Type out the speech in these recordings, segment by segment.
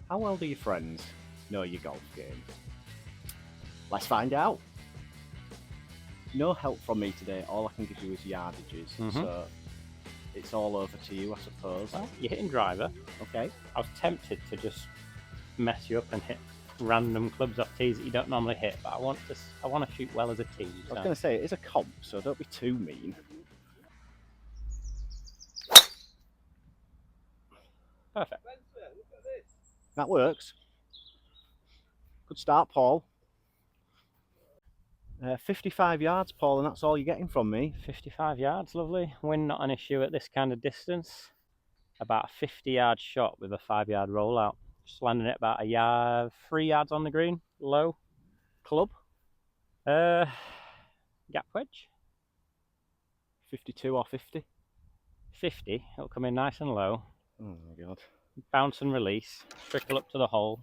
How well do your friends know your golf game? Let's find out. No help from me today. All I can give you is yardages. So it's all over to you, I suppose. Well, you're hitting driver. Okay. I was tempted to just mess you up and hit random clubs off tees that you don't normally hit, but I want to shoot well as a tee. I was going to say, it is a comp, so don't be too mean. Perfect. That works. Good start, Paul. 55 yards, Paul, and that's all you're getting from me. 55 yards, lovely. Wind not an issue at this kind of distance. About a 50-yard shot with a 5-yard rollout. Just landing it about a yard, 3 yards on the green, low. Club? Gap wedge. 52 or 50? 50. It'll come in nice and low. Oh my god. Bounce and release. Trickle up to the hole.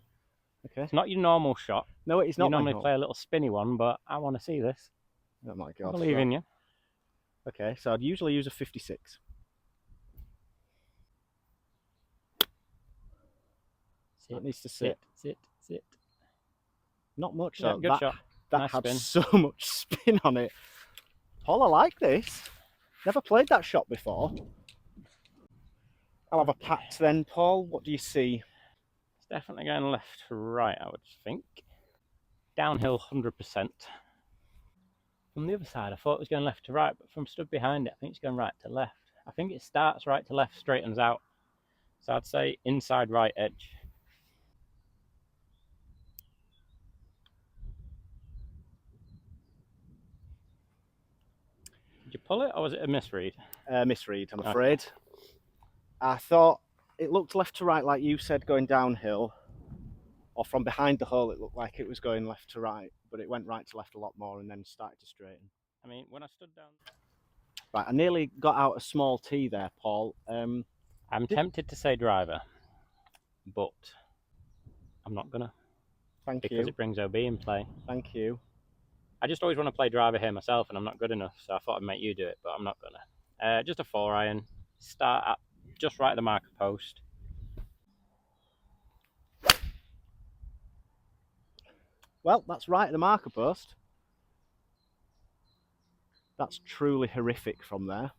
Okay. It's not your normal shot. No, it is not. You normally play a little spinny one, but I want to see this. Oh my god. I believe in you. Okay, so I'd usually use a 56. Sit, that needs to sit. Sit. Not much. Yeah, So good shot. That Nice had spin. so much spin on it. Paul, I like this. Never played that shot before. I'll have a pat then, Paul. What do you see? It's definitely going left to right, I would think. Downhill 100%. From the other side, I thought it was going left to right, but from stood behind it, I think it's going right to left. I think it starts right to left, straightens out. So I'd say inside right edge. Did you pull it, or was it a misread? Misread, I'm afraid. I thought it looked left to right, like you said, going downhill. Or from behind the hole, it looked like it was going left to right, but it went right to left a lot more and then started to straighten. I mean, when I stood down... Right, I nearly got out a small tee there, Paul. I'm tempted to say driver, but I'm not gonna. Thank you. Because it brings OB in play. Thank you. I just always want to play driver here myself, and I'm not good enough, so I thought I'd make you do it, but I'm not gonna. Just a 4-iron. Start at just right at the marker post. Well, that's right at the marker post. That's truly horrific from there.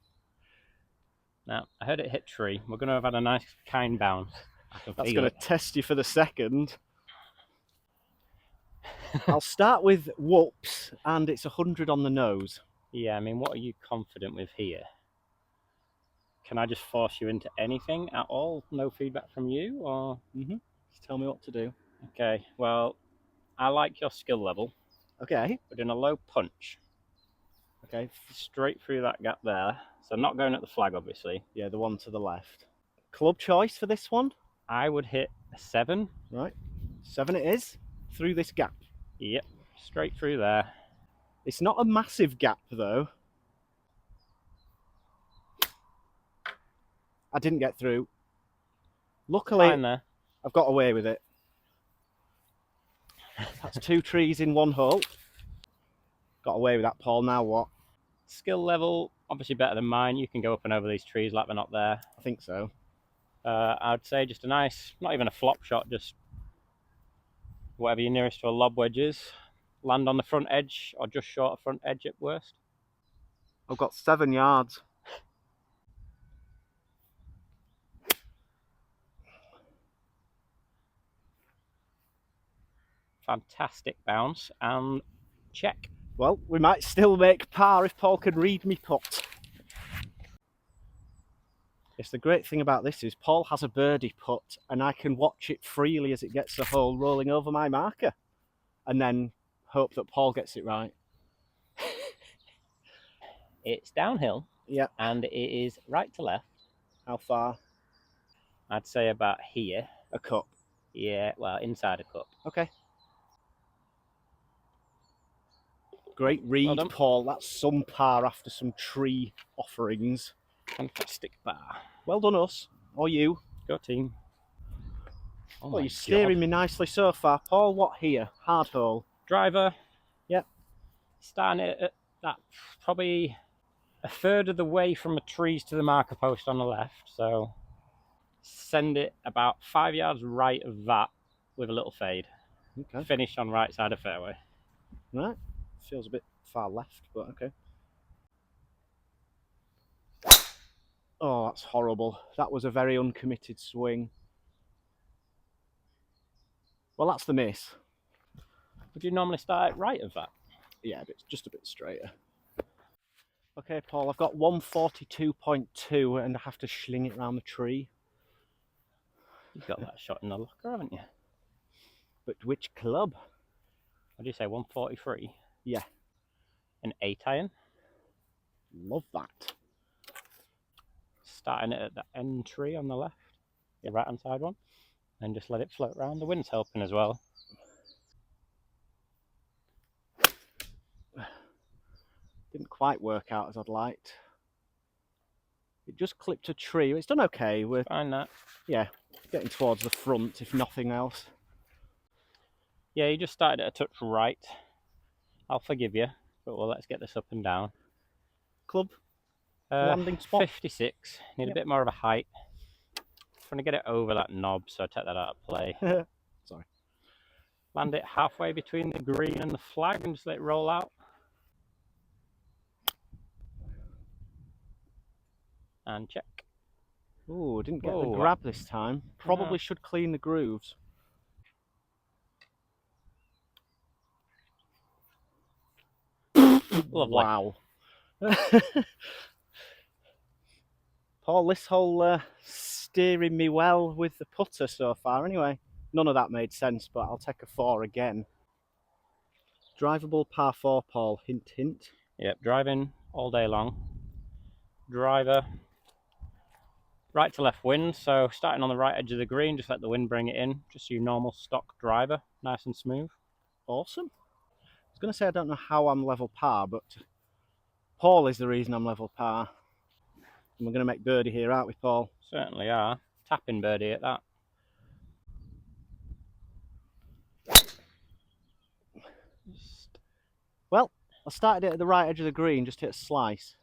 Now, I heard it hit tree. We're going to have had a nice, kind bounce. That's going to test you for the second. I'll start with whoops, and it's 100 on the nose. Yeah, I mean, what are you confident with here? Can I just force you into anything at all? No feedback from you, or? Just tell me what to do. Okay, well, I like your skill level. Okay. We're doing a low punch. Okay. Straight through that gap there. So not going at the flag, obviously. Yeah, the one to the left. Club choice for this one? I would hit a 7. Right. 7 it is. Through this gap. Yep. Straight through there. It's not a massive gap, though. I didn't get through. Luckily, I've got away with it. That's 2 trees in 1 hole. Got away with that, Paul. Now what? Skill level, obviously better than mine. You can go up and over these trees like they're not there. I think so. I'd say just a nice, not even a flop shot, just whatever you're nearest to a lob wedge is. Land on the front edge or just short of front edge at worst. I've got 7 yards. Fantastic bounce and check. Well, we might still make par if Paul can read me putt. Yes, the great thing about this is Paul has a birdie putt and I can watch it freely as it gets the hole rolling over my marker and then hope that Paul gets it right. It's downhill. Yeah. And it is right to left. How far? I'd say about here. A cup? Yeah, well, inside a cup. Okay. Great read, well, Paul. That's some par after some tree offerings. Fantastic par. Well done, us. Or you. Go team. Oh, well, you're steering me nicely so far. Paul, what here? Hard hole. Driver. Yep. Starting it at that, probably a third of the way from the trees to the marker post on the left. So Send it about 5 yards right of that with a little fade. Okay. Finish on right side of fairway. Right. Feels a bit far left, but okay. Oh, that's horrible. That was a very uncommitted swing. Well, that's the miss. Would you normally start it right of that? Yeah, but it's just a bit straighter. Okay, Paul, I've got 142.2 and I have to schling it round the tree. You've got that shot in the locker, haven't you? But which club? What do you say, 143? Yeah. An 8 iron. Love that. Starting it at the end tree on the left, the right hand side one, and just let it float around. The wind's helping as well. Didn't quite work out as I'd liked. It just clipped a tree. It's done okay. We're Find that. Yeah, getting towards the front, if nothing else. Yeah, you just started at a touch right. I'll forgive you, but well, let's get this up and down. Club landing spot. 56. Need a bit more of a height. Trying to get it over that knob, so I take that out of play. Sorry. Land it halfway between the green and the flag and just let it roll out. And check. Ooh, didn't get the grab this time. Probably should clean the grooves. Lovely. Wow. Paul, this whole steering me well with the putter so far. Anyway, none of that made sense, but I'll take a 4 again. Drivable par 4, Paul. Hint, hint. Yep, driving all day long. Driver, right to left wind, so starting on the right edge of the green, just let the wind bring it in. Just your normal stock driver, nice and smooth. Awesome. I was going to say I don't know how I'm level par, but Paul is the reason I'm level par. And we're going to make birdie here, aren't we, Paul? Certainly are. Tapping birdie at that. Well, I started it at the right edge of the green, just hit a slice.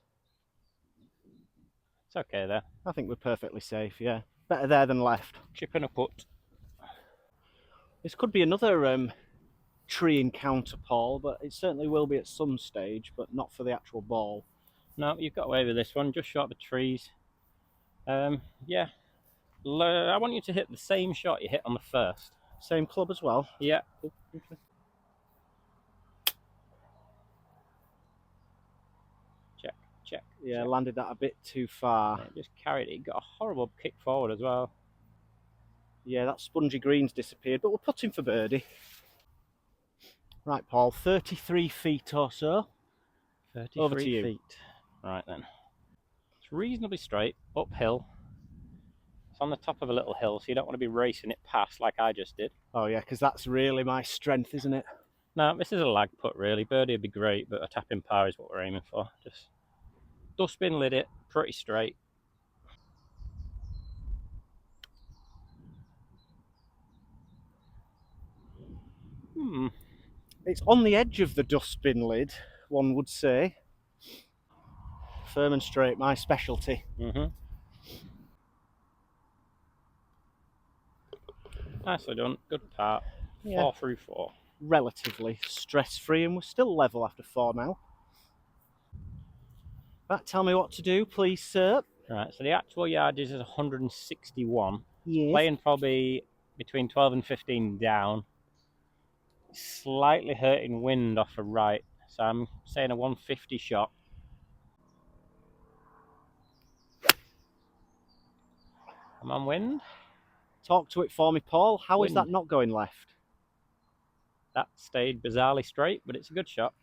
It's okay there. I think we're perfectly safe, yeah. Better there than left. Chip and a putt. This could be another tree encounter, Paul, but it certainly will be at some stage, but not for the actual ball. No, you've got away with this one, just short of the trees. Yeah. I want you to hit the same shot you hit on the first. Same club as well? Yeah. Oh, okay. Check, check. Yeah, check. landed that a bit too far. Yeah, just carried it. It got a horrible kick forward as well. Yeah, that spongy green's disappeared, but we're putting for birdie. Right, Paul, 33 feet or so. 33 Over to you. feet. Right then. It's reasonably straight, uphill. It's on the top of a little hill, so you don't want to be racing it past like I just did. Oh yeah, because that's really my strength, isn't it? No, this is a lag putt really. Birdie would be great, but a tapping par is what we're aiming for. Just dustbin lid it, pretty straight. It's on the edge of the dustbin lid, one would say. Firm and straight, my specialty. Nicely done. Good part. Yeah. 4 through 4. Relatively stress-free, and we're still level after 4 now. Right, tell me what to do, please, sir. Right, so the actual yardage is 161. Yes. Playing probably between 12 and 15 down. Slightly hurting wind off the right, so I'm saying a 150 shot. I'm on wind. Talk to it for me, Paul. How Wind. is that not going left? That stayed bizarrely straight, but it's a good shot.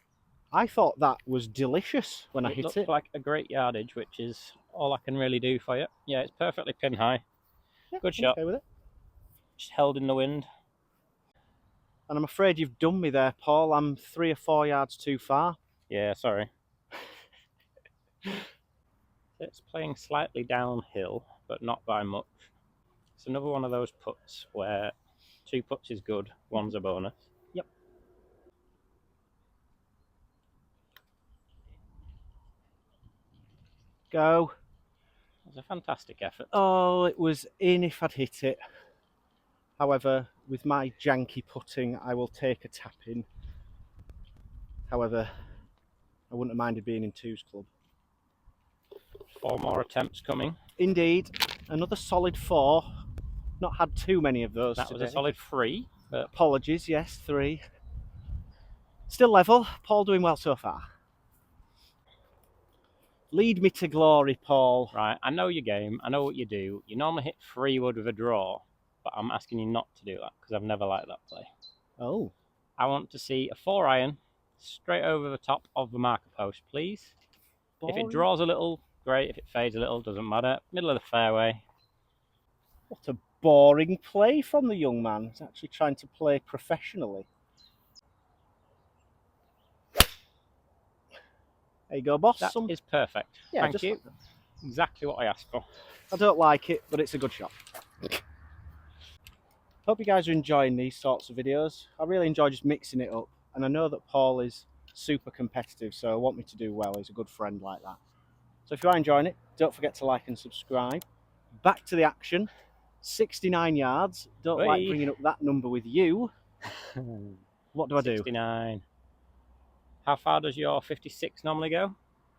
I thought that was delicious when I hit looks it. like a great yardage, which is all I can really do for you. Yeah, it's perfectly pin high. Yeah, good shot. Okay with it. Just held in the wind. And I'm afraid you've done me there, Paul. I'm 3 or 4 yards too far. Yeah, sorry. It's playing slightly downhill, but not by much. It's another one of those putts where 2 putts is good, one's a bonus. Yep. Go. a fantastic effort. Oh, it was in if I'd hit it. However, with my janky putting, I will take a tap in. However, I wouldn't have minded being in twos club. 4 more attempts coming. Indeed, another solid 4. Not had too many of those That today. was a solid 3. But apologies, yes, 3. Still level. Paul doing well so far. Lead me to glory, Paul. Right, I know your game. I know what you do. You normally hit 3 wood with a draw, but I'm asking you not to do that because I've never liked that play. Oh. I want to see a 4 iron straight over the top of the marker post, please. Boring. If it draws a little, great. If it fades a little, doesn't matter. Middle of the fairway. What a boring play from the young man. He's actually trying to play professionally. There you go, boss. That is perfect. Yeah, Thank you. Like exactly what I asked for. I don't like it, but it's a good shot. Hope you guys are enjoying these sorts of videos. I really enjoy just mixing it up, and I know that Paul is super competitive, so I want me to do well. He's a good friend like that. So if you are enjoying it, don't forget to like and subscribe. Back to the action. 69 yards. Don't like bringing up that number with you. What do I do? 69. How far does your 56 normally go?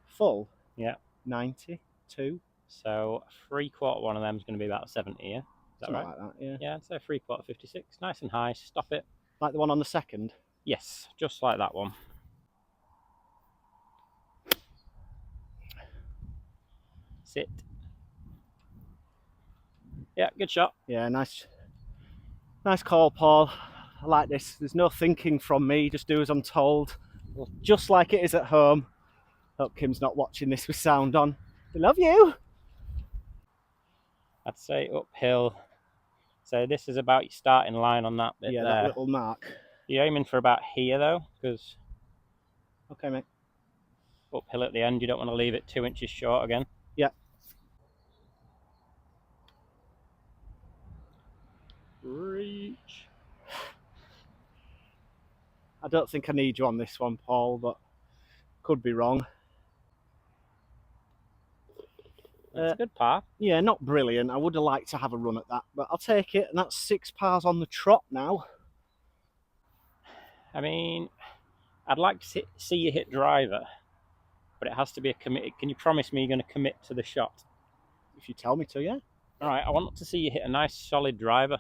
Full? Yeah. 92. So 3/4 one of them is going to be about 70, yeah? Is that Something right? like that, yeah. Yeah, I'd say 3/4 56. Nice and high. Stop it. Like the one on the second? Yes, just like that one. Sit. Yeah, good shot. Yeah, nice call, Paul. I like this. There's no thinking from me, just do as I'm told. Just like it is at home. Hope Kim's not watching this with sound on. We love you. I'd say uphill. So this is about your starting line on that bit there. That little mark. You're aiming for about here though, because okay, mate. Uphill at the end, you don't want to leave it 2 inches short again. Yeah. Reach. I don't think I need you on this one, Paul, but could be wrong. That's a good par. Yeah, not brilliant. I would have liked to have a run at that, but I'll take it. And that's 6 pars on the trot now. I mean, I'd like to see you hit driver, but it has to be a committed. Can you promise me you're going to commit to the shot? If you tell me to, yeah. All right, I want to see you hit a nice solid driver,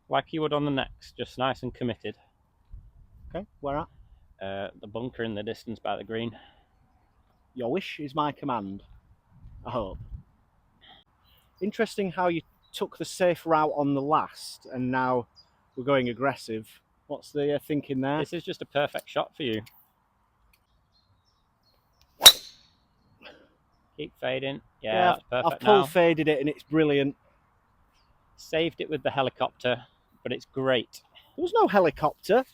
like you would on the next, just nice and committed. Okay, where at? The bunker in the distance by the green. Your wish is my command, I hope. Interesting how you took the safe route on the last, and now we're going aggressive. What's the thinking there? This is just a perfect shot for you. Keep fading. Yeah, that's perfect. I've pull faded it and it's brilliant. Saved it with the helicopter, but it's great. There was no helicopter.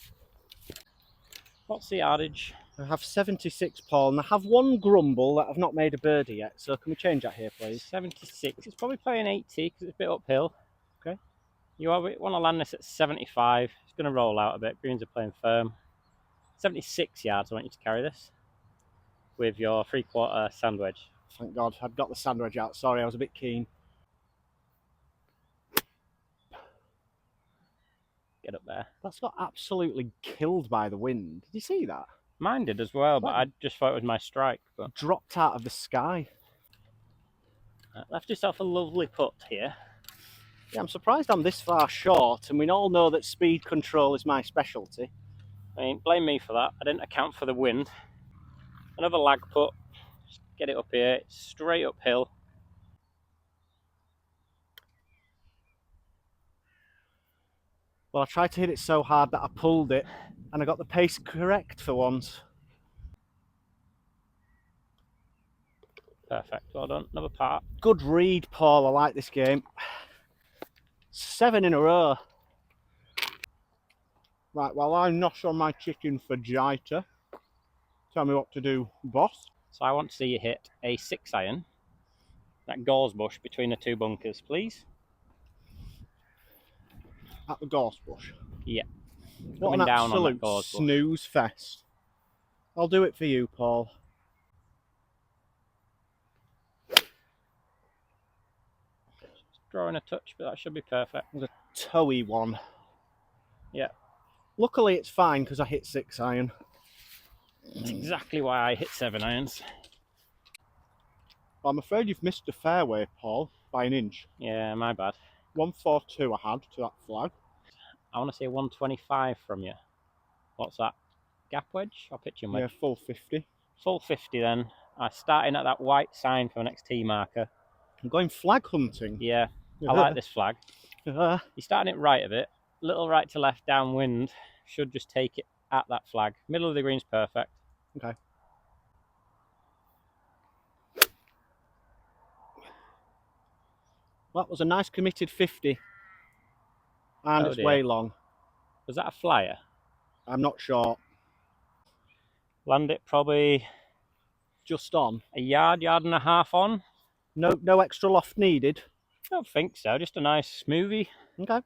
What's the yardage? I have 76, Paul, and I have one grumble that I've not made a birdie yet. So can we change that here, please? 76. It's probably playing 80 because it's a bit uphill. Okay. You want to land this at 75. It's going to roll out a bit. Greens are playing firm. 76 yards. I want you to carry this with your 3/4 sand wedge. Thank God I'd got the sand wedge out. Sorry, I was a bit keen. Get up there. That's got absolutely killed by the wind. Did you see that? Mine did as well, but I just thought it was my strike. But dropped out of the sky. Left yourself a lovely putt here. Yeah, I'm surprised I'm this far short, and we all know that speed control is my specialty. I mean, blame me for that. I didn't account for the wind. Another lag putt. Just get it up here. It's straight uphill. Well, I tried to hit it so hard that I pulled it, and I got the pace correct for once. Perfect. Well done. Another par. Good read, Paul. I like this game. 7 in a row. Right, well, I'm not on my chicken fajita. Tell me what to do, boss. So I want to see you hit a 6 iron. That gauze bush between the 2 bunkers, please. At the gorse bush? Yeah. What an absolute snooze fest. I'll do it for you, Paul. drawing a touch, but that should be perfect. It was a toey one. Yeah. Luckily it's fine because I hit 6 iron. That's exactly why I hit 7 irons. Well, I'm afraid you've missed the fairway, Paul, by an inch. Yeah, my bad. 142 I had to that flag. I want to say 125 from you. What's that? Gap wedge or pitching wedge? Yeah, full 50. Full 50 then. I'm starting at that white sign for the next tee marker. I'm going flag hunting. Yeah, I like this flag. Uh, You're starting it right of it. Little right to left downwind. Should just take it at that flag. Middle of the green's perfect. okay. That was a nice committed 50. And Oh it's dear. way long. Was that a flyer? I'm not sure. Land it probably Just on. a yard and a half on. No extra loft needed. I don't think so. Just a nice smoothie. Okay.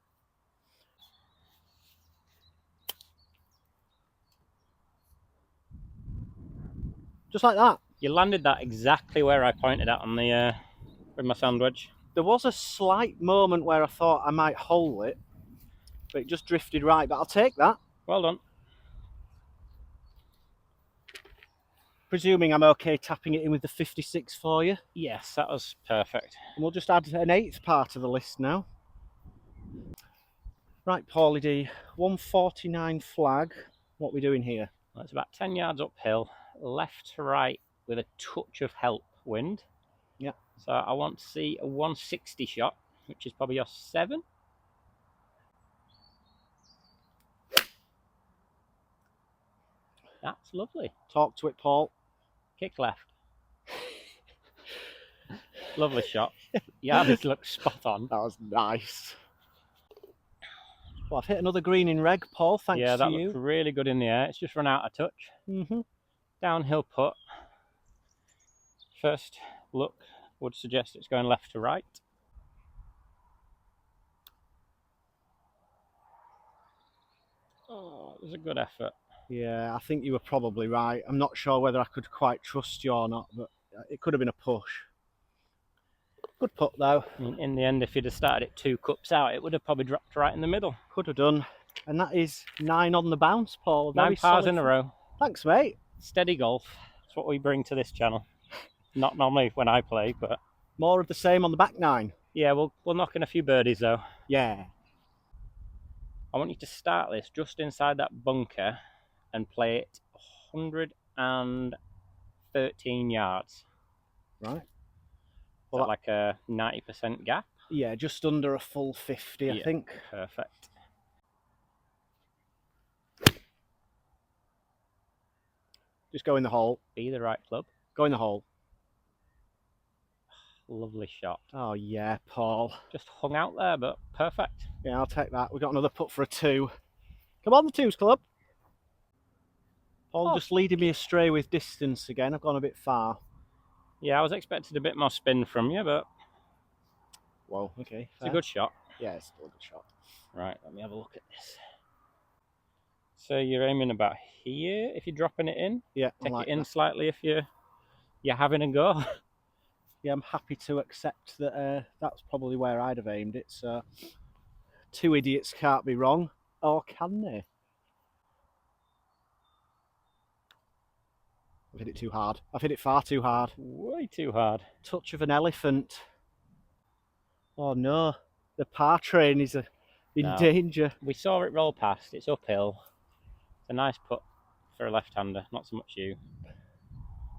Just like that. You landed that exactly where I pointed at on the with my sand wedge. There was a slight moment where I thought I might hole it, but it just drifted right. But I'll take that. Well done. Presuming I'm okay tapping it in with the 56 for you. Yes, that was perfect. And we'll just add an 8th part of the list now. Right, Paulie D, 149 flag. What are we doing here? Well, it's about 10 yards uphill, left to right with a touch of help wind. Yeah. So I want to see a 160 shot, which is probably your 7. That's lovely. Talk to it, Paul. Kick left. Lovely shot. Yeah, this looks spot on. That was nice. Well, I've hit another green in reg, Paul, thanks to you. Yeah, that looked really good in the air. It's just run out of touch. Downhill putt. First look would suggest it's going left to right. Oh, it was a good effort. Yeah, I think you were probably right. I'm not sure whether I could quite trust you or not, but it could have been a push. Good putt though. I mean, in the end, if you'd have started it 2 cups out, it would have probably dropped right in the middle. Could have done. And that is 9 on the bounce, Paul. 9 pars in a row. Thanks, mate. Steady golf. That's what we bring to this channel. Not normally when I play, but... More of the same on the back 9. Yeah, we'll knock in a few birdies though. Yeah. I want you to start this just inside that bunker and play it 113 yards. Right. Well, that like a 90% gap? Yeah, just under a full 50, I think. Perfect. Just go in the hole. Be the right club. Go in the hole. Lovely shot. Oh, yeah, Paul. Just hung out there, but perfect. Yeah, I'll take that. We've got another putt for a 2. Come on, the 2s club. Paul just leading me astray with distance again. I've gone a bit far. Yeah, I was expecting a bit more spin from you, but... Whoa, okay. It's a good shot. Yeah, it's still a good shot. Right, let me have a look at this. So you're aiming about here if you're dropping it in? Yeah, Take like it in that. slightly if you're having a go. Yeah, I'm happy to accept that that's probably where I'd have aimed it. So 2 idiots can't be wrong, or can they? I've hit it too hard. I've hit it far too hard. Way too hard. Touch of an elephant. Oh no, the par train is in danger. We saw it roll past. It's uphill. It's a nice putt for a left-hander, not so much you.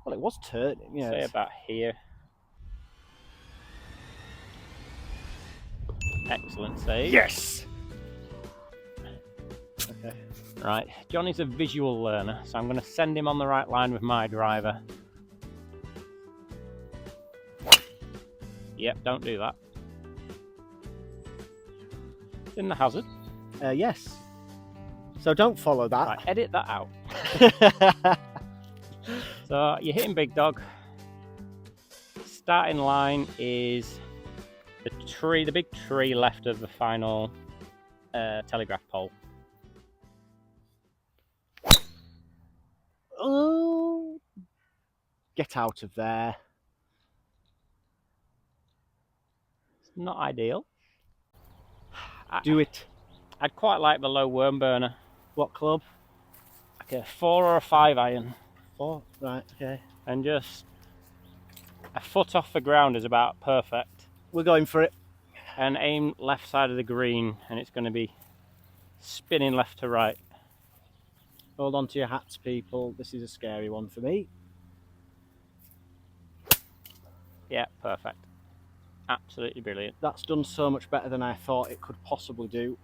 Well, it was turning, yeah. Say about here. Excellent save. Yes! Okay. Right, Johnny's a visual learner, so I'm going to send him on the right line with my driver. Yep, don't do that. It's in the hazard. Yes. So don't follow that. Right, edit that out. So you're hitting big dog. Starting line is the big tree left of the final telegraph pole. Oh, get out of there. Not ideal. Do it. I'd quite like the low worm burner. What club? Like a 4 or a 5 iron. 4, right, okay. And just a foot off the ground is about perfect. We're going for it. And aim left side of the green, and it's going to be spinning left to right. Hold on to your hats, people. This is a scary one for me. Yeah, perfect. Absolutely brilliant. That's done so much better than I thought it could possibly do.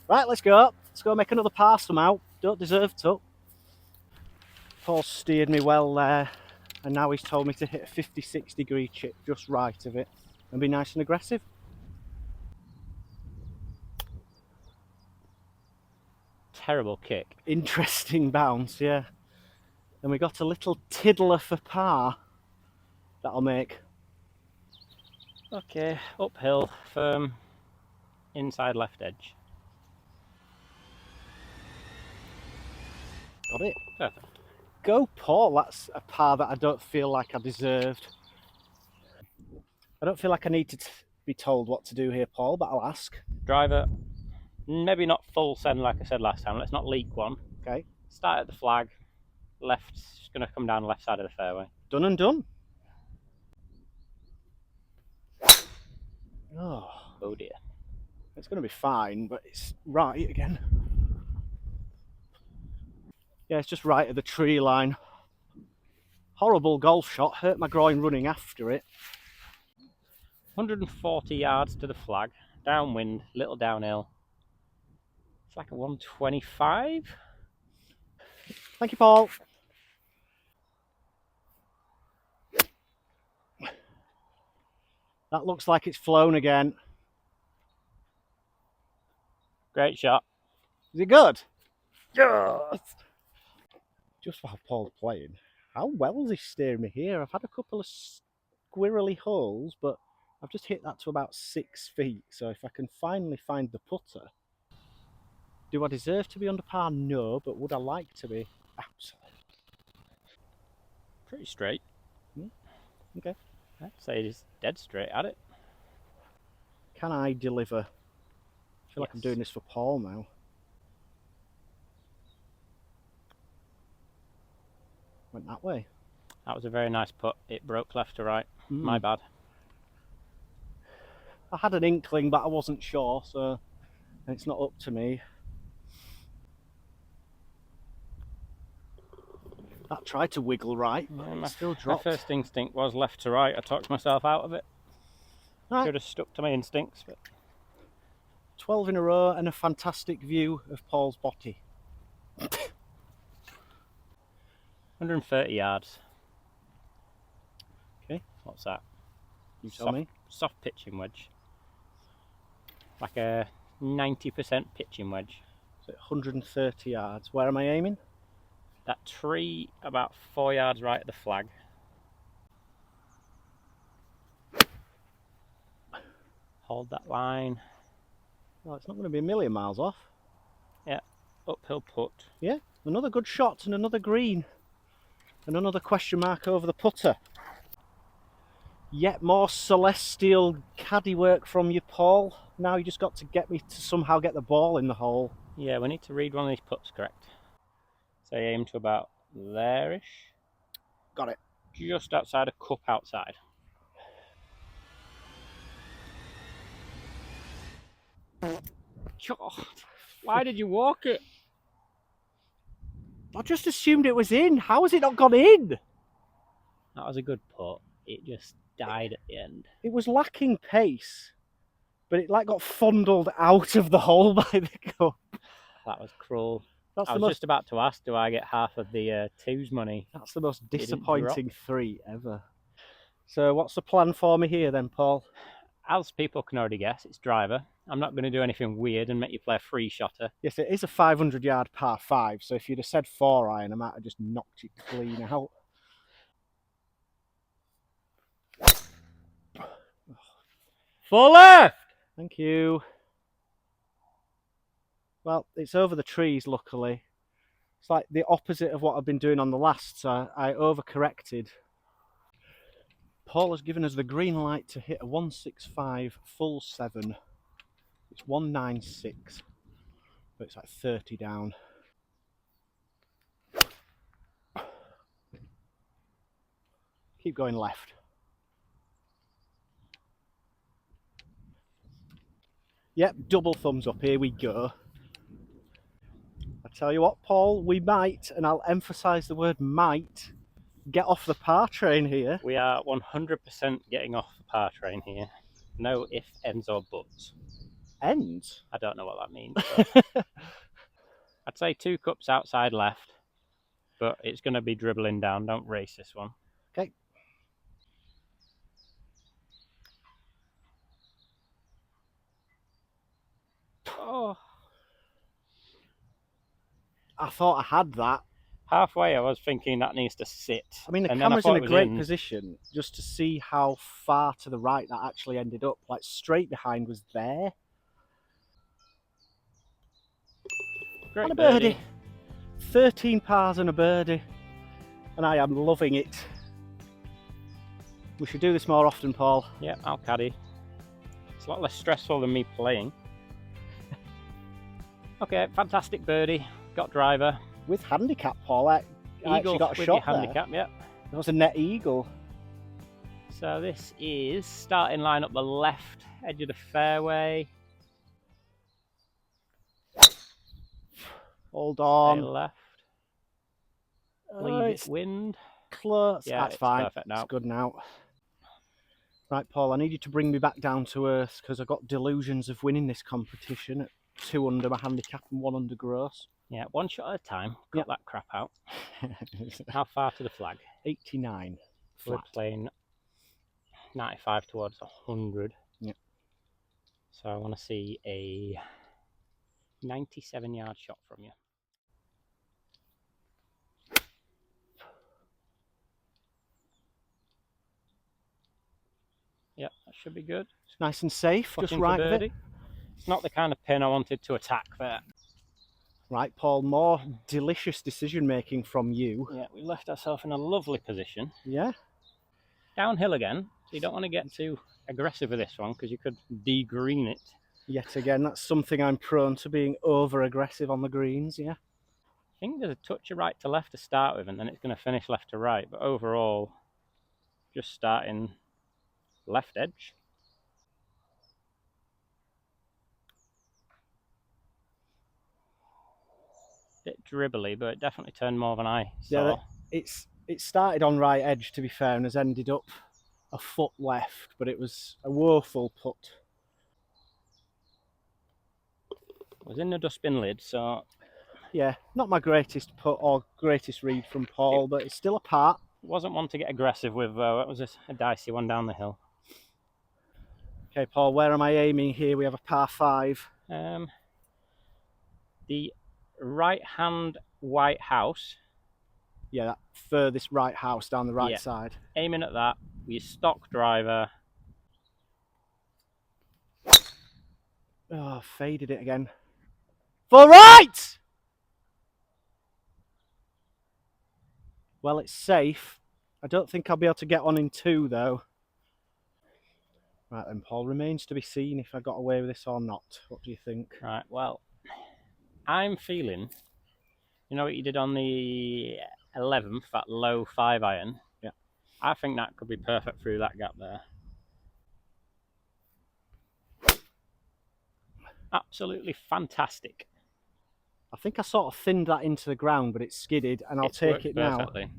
Right, let's go. Let's go make another par somehow. Don't deserve to. Paul steered me well there, and now he's told me to hit a 56-degree chip just right of it and be nice and aggressive. Terrible kick. Interesting bounce, yeah. And we got a little tiddler for par. That'll make. Okay, uphill, firm, inside left edge. Got it. Perfect. Go, Paul. That's a par that I don't feel like I deserved. I don't feel like I need to be told what to do here, Paul, but I'll ask. Driver, maybe not full send like I said last time. Let's not leak one. Okay. Start at the flag. Left's going to come down the left side of the fairway. Done and done. Oh dear. It's going to be fine, but it's right again. Yeah, it's just right at the tree line. Horrible golf shot, hurt my groin running after it. 140 yards to the flag, downwind, little downhill. It's like a 125. Thank you, Paul. That looks like it's flown again. Great shot. Is it good? Yes! Just while Paul's playing, how well is he steering me here? I've had a couple of squirrely holes, but I've just hit that to about 6 feet. So if I can finally find the putter, do I deserve to be under par? No, but would I like to be? Absolutely. Pretty straight. Okay. I'd say he's dead straight at it. Can I deliver? I feel like I'm doing this for Paul now. Went that way. That was a very nice putt. It broke left to right. My bad. I had an inkling, but I wasn't sure, so it's not up to me. That tried to wiggle right, but it still dropped. My first instinct was left to right. I talked myself out of it. Right. Should have stuck to my instincts. But 12 in a row and a fantastic view of Paul's body. 130 yards. Okay. What's that? You tell me. Soft pitching wedge. Like a 90% pitching wedge. So 130 yards. Where am I aiming? That tree about 4 yards right of the flag. Hold that line. Well, it's not going to be a million miles off. Yeah, uphill putt. Yeah, another good shot and another green. And another question mark over the putter. Yet more celestial caddy work from you, Paul. Now you just got to get me to somehow get the ball in the hole. Yeah, we need to read one of these putts correct. So aim to about there-ish. Got it. Just outside a cup outside. God, why did you walk it? I just assumed it was in. How has it not gone in? That was a good putt. It just died at the end. It was lacking pace, but it like got fondled out of the hole by the cup. That was cruel. That's I was just about to ask, do I get half of the twos money? That's the most disappointing 3 ever. So what's the plan for me here then, Paul? As people can already guess, it's driver. I'm not going to do anything weird and make you play a free shotter. Yes, it is a 500-yard par 5, so if you'd have said 4 iron, I might have just knocked you clean out. Full left! Thank you. Well, it's over the trees, luckily. It's like the opposite of what I've been doing on the last, so I overcorrected. Paul has given us the green light to hit a 165 full 7. It's 196, but it's like 30 down. Keep going left. Yep, double thumbs up, here we go. I tell you what, Paul, we might, and I'll emphasise the word might, get off the par train here. We are 100% getting off the par train here. No ifs, ends or buts. Ends? I don't know what that means. I'd say 2 cups outside left, but it's going to be dribbling down. Don't race this one. Okay. Oh. I thought I had that. Halfway I was thinking that needs to sit. I mean, the and camera's in a great in. position just to see how far to the right that actually ended up. Like, straight behind was there. Great And a birdie. 13 pars and a birdie. And I am loving it. We should do this more often, Paul. Yeah, I'll caddy. It's a lot less stressful than me playing. Okay, fantastic birdie. Got driver. With handicap, Paul. I actually got a shot there. Handicap, yeah. It was a net eagle. So this is starting line up the left edge of the fairway. Hold Stay on. left. Leave it wind. Close. Yeah, that's it's fine. perfect now. It's good now. Right, Paul, I need you to bring me back down to earth because I've got delusions of winning this competition at 2 under my handicap and 1 under gross. Yeah, 1 shot at a time. Cut Yep. that crap out. How far to the flag? 89. We're Flat. playing 95 towards 100. Yep. So I want to see a 97-yard shot from you. Yep, that should be good. It's nice and safe, Looking just for right of birdie. it. It's not the kind of pin I wanted to attack there. Right, Paul, more delicious decision making from you. Yeah, we left ourselves in a lovely position. Yeah. Downhill again, so you don't want to get too aggressive with this one because you could de-green it. Yet again, that's something I'm prone to, being over aggressive on the greens, yeah. I think there's a touch of right to left to start with and then it's going to finish left to right, but overall just starting left edge. Bit dribbly, but it definitely turned more than I saw. Yeah, it started on right edge, to be fair, and has ended up a foot left, but it was a woeful putt. It was in the dustbin lid, so Yeah, not my greatest putt or greatest read from Paul, but it's still a par. it wasn't one to get aggressive with, though. It was a dicey one down the hill. Okay, Paul, where am I aiming here? We have a par 5. The right-hand white house. Yeah, that furthest right house down the right Yeah. side. Aiming at that with your stock driver. Oh, faded it again. For right! Well, it's safe. I don't think I'll be able to get one in 2, though. Right then, Paul, remains to be seen if I got away with this or not. What do you think? Right, well, I'm feeling, you know what you did on the 11th, that low 5-iron? Yeah. I think that could be perfect through that gap there. Absolutely fantastic. I think I sort of thinned that into the ground, but it's skidded, and I'll take it now. Perfectly.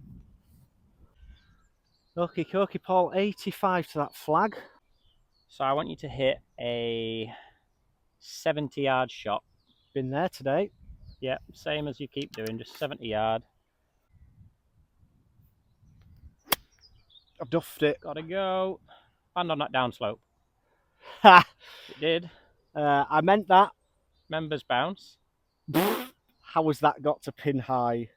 Okie Paul, 85 to that flag. So I want you to hit a 70-yard shot. Been there today. Yeah, same as you keep doing, just 70-yard. I've duffed it. Gotta go. And on that downslope. Ha! It did. I meant that. Members bounce. How has that got to pin high?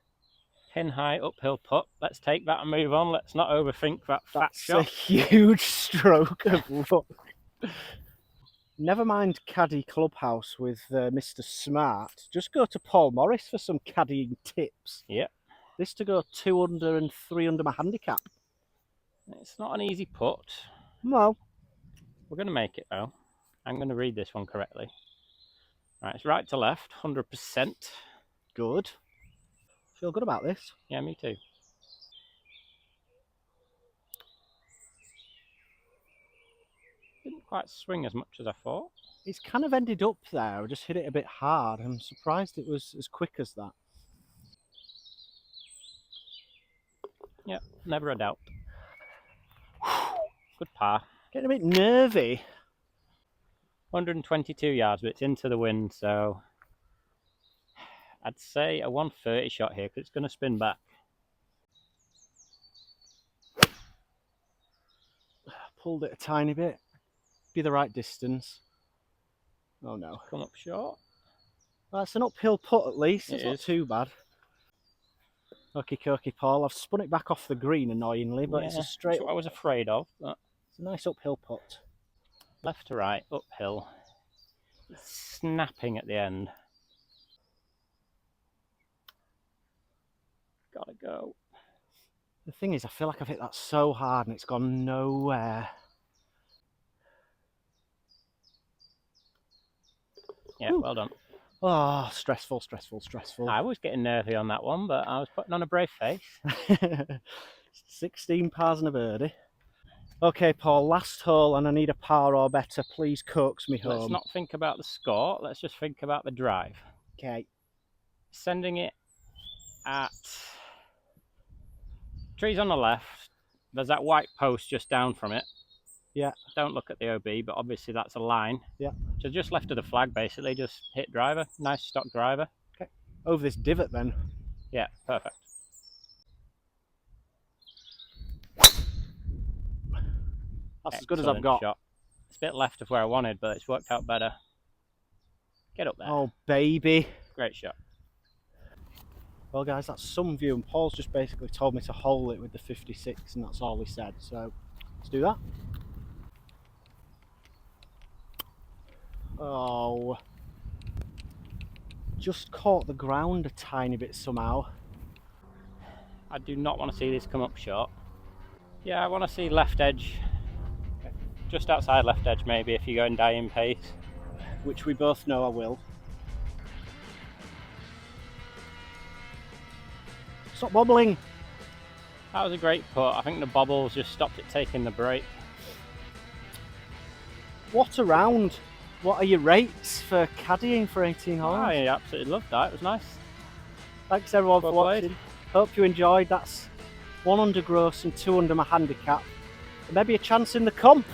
Pin high uphill putt. Let's take that and move on. Let's not overthink that fat That's shot. a huge stroke of luck. Never mind Caddy Clubhouse with Mr. Smart. Just go to Paul Morris for some caddying tips. Yep. This to go 2 under and 3 under my handicap. It's not an easy putt. No. We're going to make it though. I'm going to read this one correctly. Right, it's right to left, 100%. Good. Feel good about this. Yeah, me too. Didn't quite swing as much as I thought. It's kind of ended up there. I just hit it a bit hard. I'm surprised it was as quick as that. Yep, never a doubt. Good par. Getting a bit nervy. 122 yards, but it's into the wind, so I'd say a 130 shot here because it's going to spin back. Pulled it a tiny bit. Be the right distance. Oh no. Come up short. Well, it's an uphill putt at least. It's It not is. too bad. Okie dokie, Paul. I've spun it back off the green annoyingly, but Yeah, it's a straight. that's what I was afraid of. But It's a nice uphill putt. left to right, uphill. It's snapping at the end. Gotta go. The thing is, I feel like I've hit that so hard and it's gone nowhere. Yeah, Ooh. well done. Oh, stressful, stressful, stressful. I was getting nervy on that one, but I was putting on a brave face. 16 pars and a birdie. Okay, Paul, last hole and I need a par or better. Please coax me home. Let's not think about the score. Let's just think about the drive. Okay. Sending it at... Trees on the left. There's that white post just down from it. Yeah. Don't look at the OB, but obviously that's a line. Yeah. So just left of the flag, basically. Just hit driver. Nice stock driver. Okay. Over this divot then. Yeah, perfect. That's as good as I've got. Shot. It's a bit left of where I wanted, but it's worked out better. Get up there. Oh, baby. Great shot. Well, guys, that's some view, and Paul's just basically told me to hole it with the 56, and that's all he said. So let's do that. Oh, just caught the ground a tiny bit somehow. I do not want to see this come up short. Yeah, I want to see left edge. Just outside left edge, maybe, if you go and die in pace. Which we both know I will. Stop wobbling. That was a great putt. I think the bobbles just stopped it taking the break. What a round. What are your rates for caddying for 18 holes? I absolutely loved that. It was nice. Thanks everyone for Well watching. played. Hope you enjoyed. That's 1 under gross and 2 under my handicap. And maybe a chance in the comp.